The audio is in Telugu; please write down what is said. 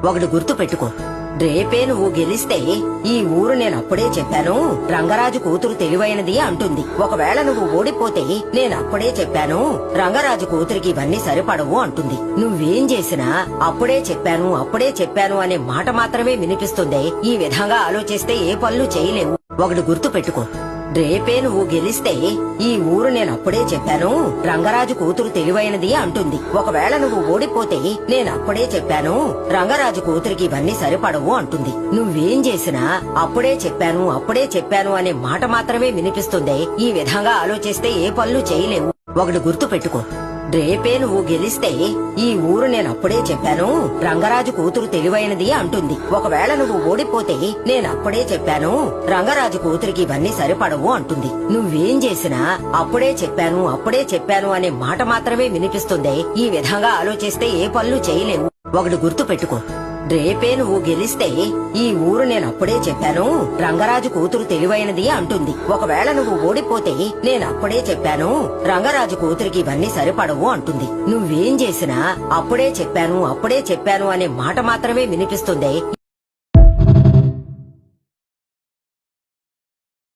ఒకటి గుర్తు పెట్టుకో, రేపే నువ్వు గెలిస్తే ఈ ఊరు నేనప్పుడే చెప్పాను రంగరాజు కూతురు తెలివైనది అంటుంది. ఒకవేళ నువ్వు ఓడిపోతే నేనప్పుడే చెప్పాను రంగరాజు కూతురికి ఇవన్నీ సరిపడవు అంటుంది. నువ్వేం చేసినా అప్పుడే చెప్పాను అనే మాట మాత్రమే వినిపిస్తుంది. ఈ విధంగా ఆలోచిస్తే ఏ పనులు చేయలేవు. ఒకటి గుర్తు పెట్టుకో, రేపే నువ్వు గెలిస్తే ఈ ఊరు నేనప్పుడే చెప్పాను రంగరాజు కూతురు తెలివైనది అంటుంది. ఒకవేళ నువ్వు ఓడిపోతే నేనప్పుడే చెప్పాను రంగరాజు కూతురికి ఇవన్నీ సరిపడవు అంటుంది. నువ్వేం చేసినా అప్పుడే చెప్పాను అనే మాట మాత్రమే వినిపిస్తుంది. ఈ విధంగా ఆలోచిస్తే ఏ పనులు చేయలేవు. ఒకటి గుర్తు పెట్టుకో, రేపే నువ్వు గెలిస్తే ఈ ఊరు నేనప్పుడే చెప్పాను రంగరాజు కూతురు తెలివైనది అంటుంది. ఒకవేళ నువ్వు ఓడిపోతే నేనప్పుడే చెప్పాను రంగరాజు కూతురికి ఇవన్నీ సరిపడవు అంటుంది. నువ్వేం చేసినా అప్పుడే చెప్పాను అనే మాట మాత్రమే వినిపిస్తుంది. ఈ విధంగా ఆలోచిస్తే ఏ పనులు చేయలేవు. ఒకటి గుర్తు పెట్టుకో, రేపే నువ్వు గెలిస్తే ఈ ఊరు నేనప్పుడే చెప్పాను రంగరాజు కూతురు తెలివైనది అంటుంది. ఒకవేళ నువ్వు ఓడిపోతే నేనప్పుడే చెప్పాను రంగరాజు కూతురికి ఇవన్నీ సరిపడవు అంటుంది. నువ్వేం చేసినా అప్పుడే చెప్పాను అనే మాట మాత్రమే వినిపిస్తుంది.